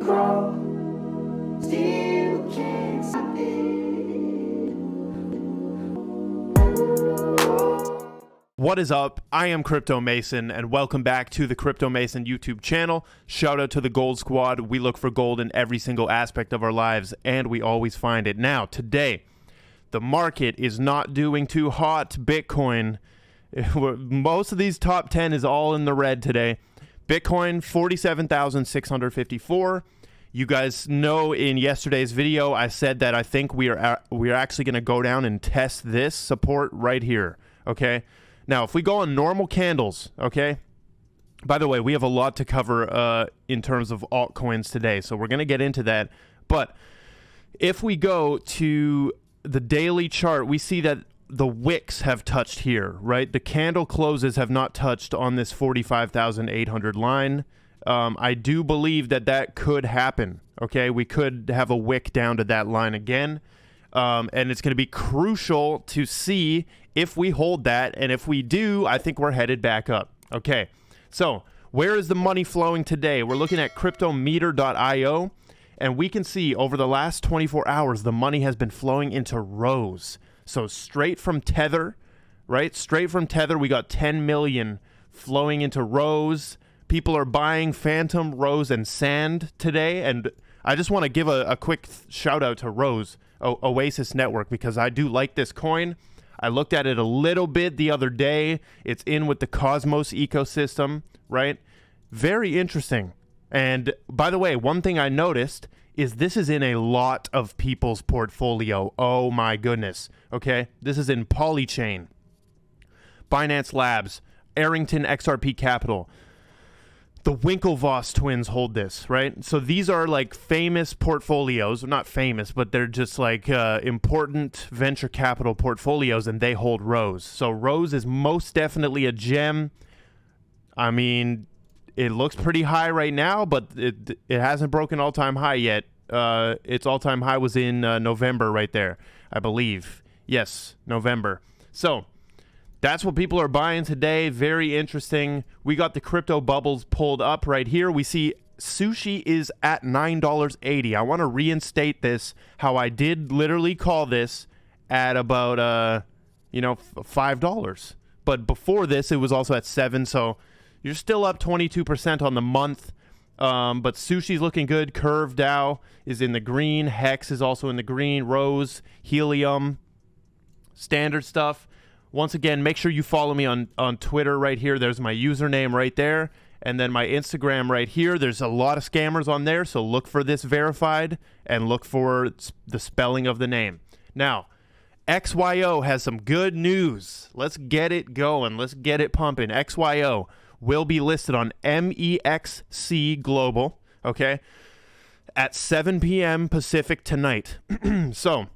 grow, still can't stop it. What is up? I am Crypto Mason, and welcome back to the Crypto Mason YouTube channel. Shout out to the Gold Squad. We look for gold in every single aspect of our lives, and we always find it. Now, today, the market is not doing too hot. Bitcoin, most of these top 10 is all in the red today. Bitcoin, 47,654. You guys know in yesterday's video, I said that I think we are actually going to go down and test this support right here, okay? Now, if we go on normal candles, okay? By the way, we have a lot to cover in terms of altcoins today, so we're going to get into that. But if we go to the daily chart, we see that the wicks have touched here, right? The candle closes have not touched on this 45,800 line. I do believe that that could happen, okay? We could have a wick down to that line again. And it's going to be crucial to see if we hold that. And if we do, I think we're headed back up. Okay, so where is the money flowing today? We're looking at cryptometer.io, and we can see over the last 24 hours, the money has been flowing into rows. So straight from Tether, right? Straight from Tether, we got 10 million flowing into rows. People are buying Phantom, Rose, and Sand today. And I just want to give a quick shout out to Rose, Oasis Network, because I do like this coin. I looked at it a little bit the other day. It's in with the Cosmos ecosystem, right? Very interesting. And by the way, one thing I noticed is this is in a lot of people's portfolio. Oh my goodness. Okay, this is in Polychain, Binance Labs, Arrington XRP Capital. The Winklevoss twins hold this, right? So these are like famous portfolios. Not famous, but they're just like important venture capital portfolios, and they hold Rose. So Rose is most definitely a gem. I mean, it looks pretty high right now, but it hasn't broken all-time high yet. Its all-time high was in November right there, I believe. Yes, November. So that's what people are buying today. Very interesting. We got the crypto bubbles pulled up right here. We see sushi is at $9.80. I want to reinstate this, how I did literally call this at about, $5. But before this, it was also at $7. So you're still up 22% on the month. But sushi's looking good. Curve Dow is in the green. Hex is also in the green. Rose, Helium, standard stuff. Once again, make sure you follow me on Twitter right here. There's my username right there. And then my Instagram right here. There's a lot of scammers on there, so look for this verified and look for the spelling of the name. Now, XYO has some good news. Let's get it going. Let's get it pumping. XYO will be listed on MEXC Global, okay, at 7 p.m. Pacific tonight. So,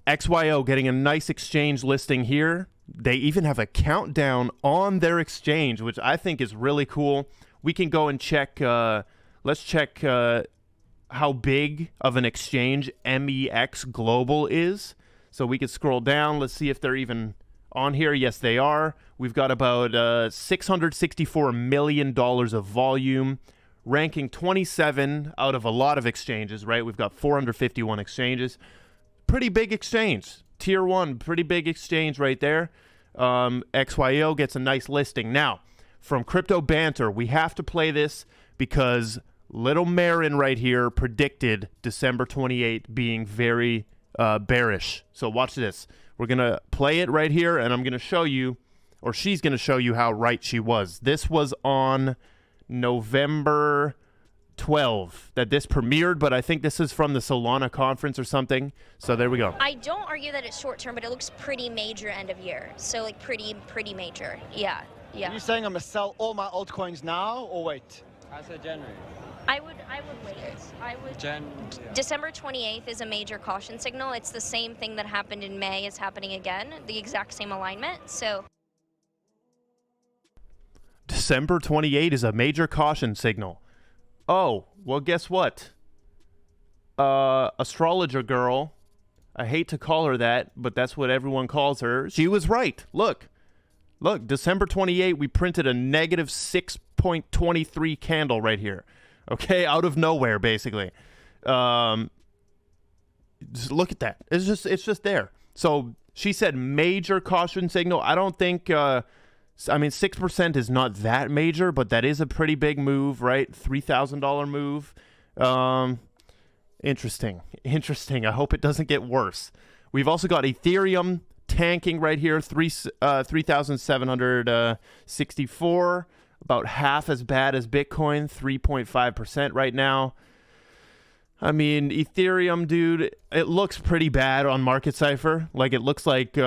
XYO getting a nice exchange listing here. They even have a countdown on their exchange, which I think is really cool. We can go and check. Let's check how big of an exchange MEX Global is. So we could scroll down. Let's see if they're even on here. Yes, they are. We've got about $664 million of volume, ranking 27 out of a lot of exchanges, right? We've got 451 exchanges. Pretty big exchange. Tier 1, pretty big exchange right there. XYO gets a nice listing. Now, from Crypto Banter, we have to play this because Little Marin right here predicted December 28 being very bearish. So watch this. We're going to play it right here, and I'm going to show you, or she's going to show you how right she was. This was on November 12 that this premiered, but I think this is from the Solana conference or something. So there we go. I don't argue that it's short term, but it looks pretty major end of year. So like pretty major. Yeah. Are you saying I'm gonna sell all my altcoins now or wait? I said January. I would wait. December 28th is a major caution signal. It's the same thing that happened in May is happening again, the exact same alignment. So December 28 is a major caution signal. Oh, well, guess what? Astrologer girl, I hate to call her that, but that's what everyone calls her. She was right. Look, December 28, we printed a negative 6.23 candle right here. Okay, out of nowhere, basically. Just look at that. It's just there. So she said major caution signal. I don't think. I mean, 6% is not that major, but that is a pretty big move, right? $3,000 move. Interesting. I hope it doesn't get worse. We've also got Ethereum tanking right here, 3,764, about half as bad as Bitcoin, 3.5% right now. I mean, Ethereum, dude, it looks pretty bad on Market Cypher. Like, it looks like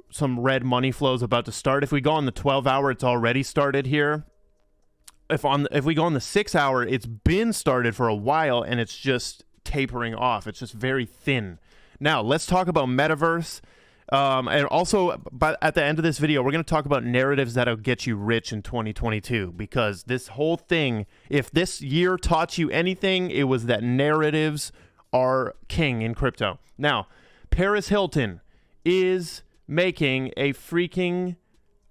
some red money flow is about to start. If we go on the 12-hour, it's already started here. If we go on the 6-hour, it's been started for a while, and it's just tapering off. It's just very thin. Now, let's talk about Metaverse. And also, at the end of this video, we're going to talk about narratives that'll get you rich in 2022, because this whole thing, if this year taught you anything, it was that narratives are king in crypto. Now, Paris Hilton is making a freaking,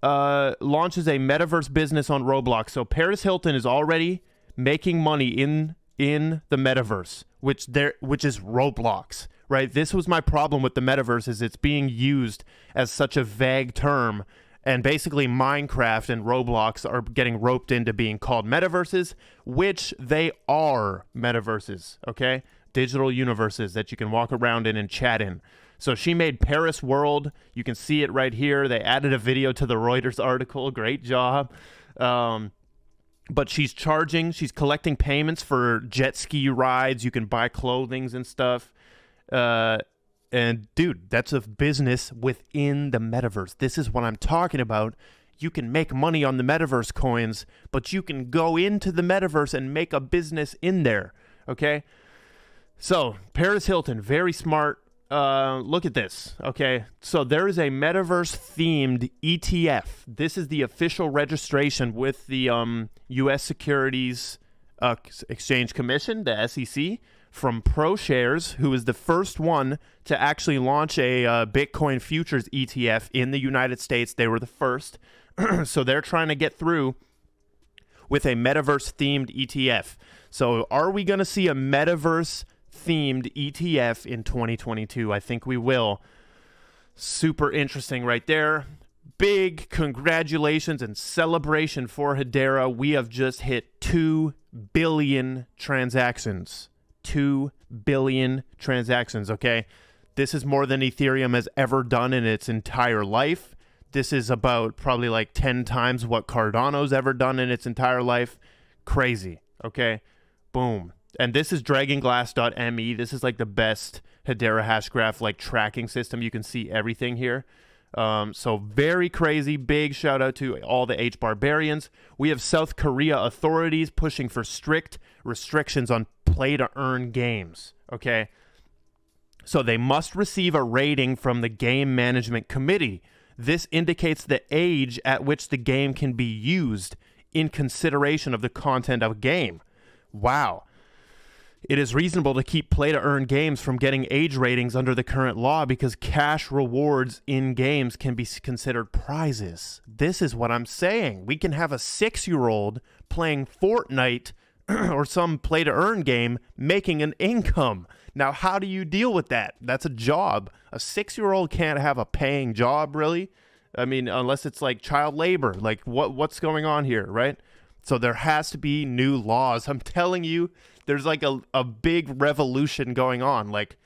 launches a Metaverse business on Roblox. So Paris Hilton is already making money in the Metaverse, which is Roblox. Right, this was my problem with the Metaverse, is it's being used as such a vague term, and basically Minecraft and Roblox are getting roped into being called metaverses, which they are metaverses, okay? Digital universes that you can walk around in and chat in. So she made Paris World. You can see it right here. They added a video to the Reuters article. Great job. But she's collecting payments for jet ski rides. You can buy clothings and stuff. And dude, that's a business within the Metaverse. This is what I'm talking about. You can make money on the Metaverse coins, but you can go into the Metaverse and make a business in there. Okay. So Paris Hilton, very smart. Look at this. Okay. So there is a Metaverse themed ETF. This is the official registration with the, U.S. Securities, Exchange Commission, the SEC. From ProShares, who is the first one to actually launch a Bitcoin futures ETF in the United States. They were the first. So they're trying to get through with a Metaverse-themed ETF. So are we going to see a Metaverse-themed ETF in 2022? I think we will. Super interesting right there. Big congratulations and celebration for Hedera. We have just hit 2 billion transactions. 2 billion transactions, okay? This is more than Ethereum has ever done in its entire life. This is about probably like 10 times what Cardano's ever done in its entire life. Crazy, okay? Boom. And this is dragonglass.me. This is like the best Hedera hash graph like tracking system. You can see everything here. So very crazy. Big shout out to all the H barbarians. We have South Korea authorities pushing for strict restrictions on play to earn games. Okay. So they must receive a rating from the Game Management Committee. This indicates the age at which the game can be used in consideration of the content of a game. Wow. It is reasonable to keep play-to-earn games from getting age ratings under the current law because cash rewards in games can be considered prizes. This is what I'm saying. We can have a 6-year-old playing Fortnite or some play-to-earn game making an income. Now, how do you deal with that? That's a job. A 6-year-old can't have a paying job, really. I mean, unless it's like child labor. Like, what's going on here, right? So there has to be new laws. I'm telling you, there's like a big revolution going on. Like,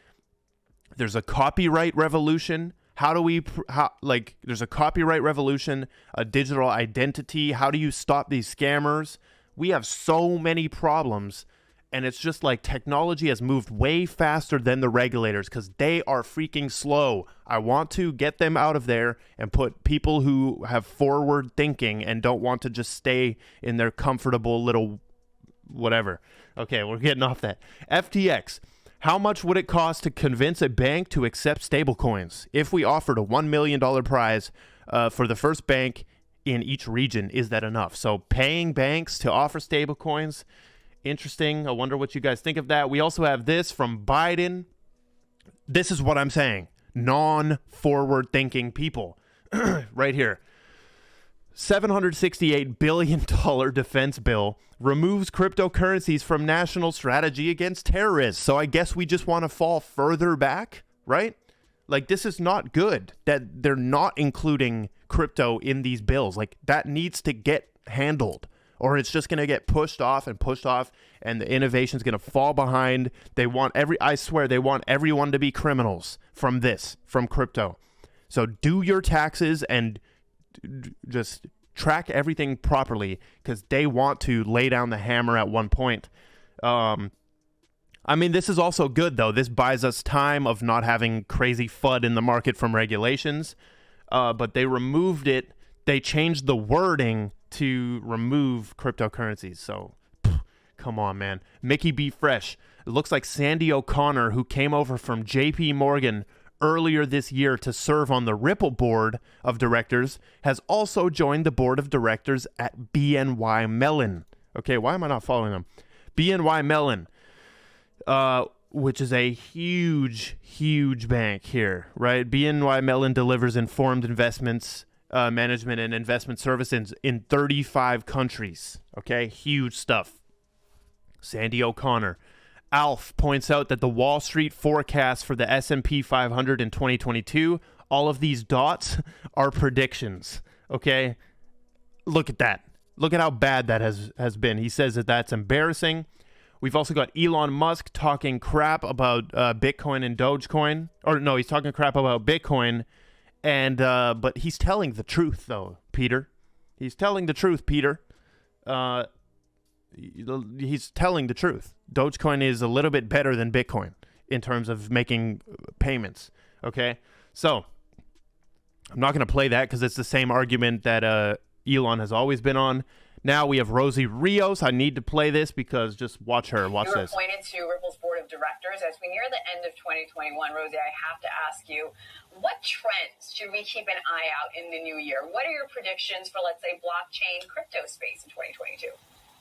there's a copyright revolution. There's a copyright revolution, a digital identity. How do you stop these scammers? We have so many problems. And it's just like technology has moved way faster than the regulators because they are freaking slow. I want to get them out of there and put people who have forward thinking and don't want to just stay in their comfortable little whatever. Okay, we're getting off that. FTX. How much would it cost to convince a bank to accept stablecoins? If we offered a $1 million prize for the first bank in each region, is that enough? So paying banks to offer stablecoins. Interesting. I wonder what you guys think of that. We also have this from Biden. This is what I'm saying. Non-forward thinking people right here. $768 billion defense bill removes cryptocurrencies from national strategy against terrorists. So I guess we just want to fall further back, right? Like, this is not good that they're not including crypto in these bills. Like, that needs to get handled, or it's just going to get pushed off, and the innovation is going to fall behind. I swear they want everyone to be criminals from crypto. So do your taxes and just track everything properly, because they want to lay down the hammer at one point. I mean, this is also good, though. This buys us time of not having crazy FUD in the market from regulations. But they removed it. They changed the wording to remove cryptocurrencies. So, come on, man. Mickey B. Fresh. It looks like Sandy O'Connor, who came over from JP Morgan earlier this year to serve on the Ripple board of directors, has also joined the board of directors at BNY Mellon. Okay, why am I not following them? BNY Mellon, which is a huge bank here, right? BNY Mellon delivers informed investments, management, and investment services in 35 countries. Okay, huge stuff. Sandy O'Connor. Alf points out that the Wall Street forecast for the S&P 500 in 2022, all of these dots are predictions, okay? Look at that. Look at how bad that has been. He says that that's embarrassing. We've also got Elon Musk talking crap about Bitcoin and Dogecoin. Or no, he's talking crap about Bitcoin, and but he's telling the truth, though, Peter. He's telling the truth, Peter. He's telling the truth. Dogecoin is a little bit better than Bitcoin in terms of making payments. Okay, so I'm not going to play that because it's the same argument that Elon has always been on. Now we have Rosie Rios. I need to play this because just watch her. Watch this. You were appointed to Ripple's board of directors. As we near the end of 2021, Rosie, I have to ask you, what trends should we keep an eye out in the new year? What are your predictions for, let's say, blockchain crypto space in 2022?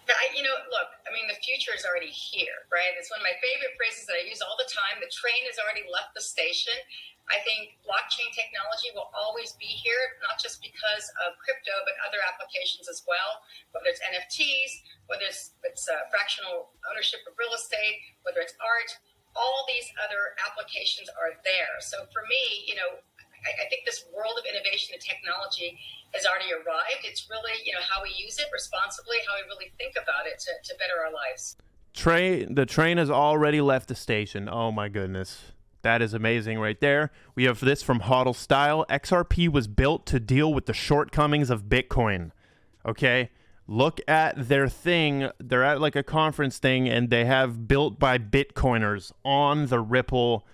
Look, I mean, the future is already here, right? It's one of my favorite phrases that I use all the time. The train has already left the station. I think blockchain technology will always be here, not just because of crypto, but other applications as well, whether it's NFTs, whether it's fractional ownership of real estate, whether it's art, all these other applications are there. So for me, I think this world of innovation and technology has already arrived. It's really, how we use it responsibly, how we really think about it to better our lives. The train has already left the station. Oh my goodness. That is amazing right there. We have this from Hodl Style. XRP was built to deal with the shortcomings of Bitcoin. Okay? Look at their thing. They're at like a conference thing, and they have built by Bitcoiners on the Ripple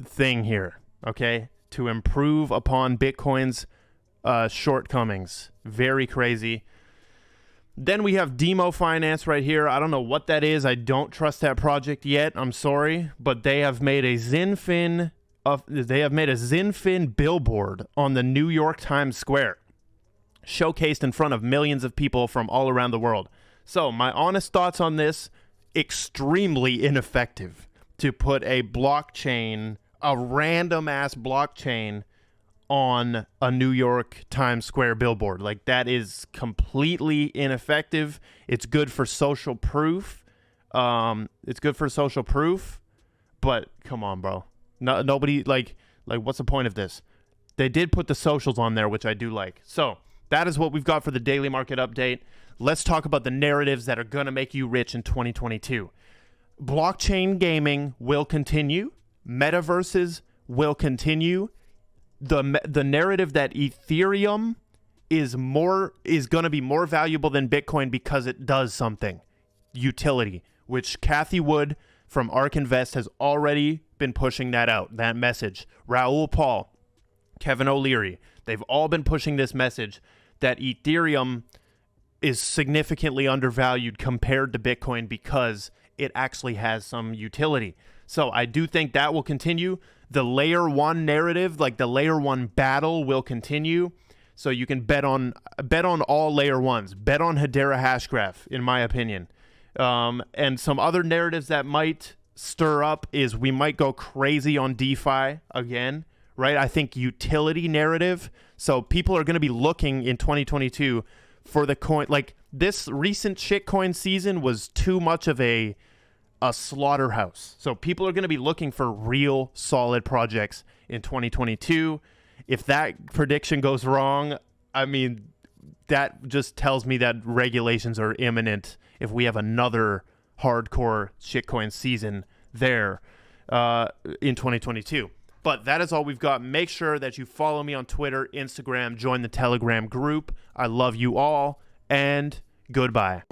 thing here. Okay? To improve upon Bitcoin's shortcomings. Very crazy. Then we have Demo Finance right here. I don't know what that is. I don't trust that project yet. I'm sorry, but they have made a Zinfin billboard on the New York Times Square, showcased in front of millions of people from all around the world. So my honest thoughts on this: extremely ineffective to put a blockchain, a random ass blockchain, on a New York Times Square billboard. Like, that is completely ineffective. It's good for social proof. But come on, bro. Nobody, like what's the point of this? They did put the socials on there, which I do like. So that is what we've got for the daily market update. Let's talk about the narratives that are going to make you rich in 2022. Blockchain gaming will continue. Metaverses will continue. The narrative that Ethereum is going to be more valuable than Bitcoin because it does something. Utility, which Cathie Wood from ARK Invest has already been pushing that out, that message. Raoul Paul, Kevin O'Leary, they've all been pushing this message that Ethereum is significantly undervalued compared to Bitcoin because it actually has some utility. So I do think that will continue. The layer one narrative, like the layer one battle, will continue. So you can bet on all layer ones. Bet on Hedera Hashgraph, in my opinion. And some other narratives that might stir up is we might go crazy on DeFi again, right? I think utility narrative. So people are going to be looking in 2022 for the coin. Like, this recent shitcoin season was too much of a slaughterhouse. So people are going to be looking for real solid projects in 2022. If that prediction goes wrong, I mean, that just tells me that regulations are imminent if we have another hardcore shitcoin season there in 2022. But that is all we've got. Make sure that you follow me on Twitter, Instagram, join the Telegram group. I love you all, and goodbye.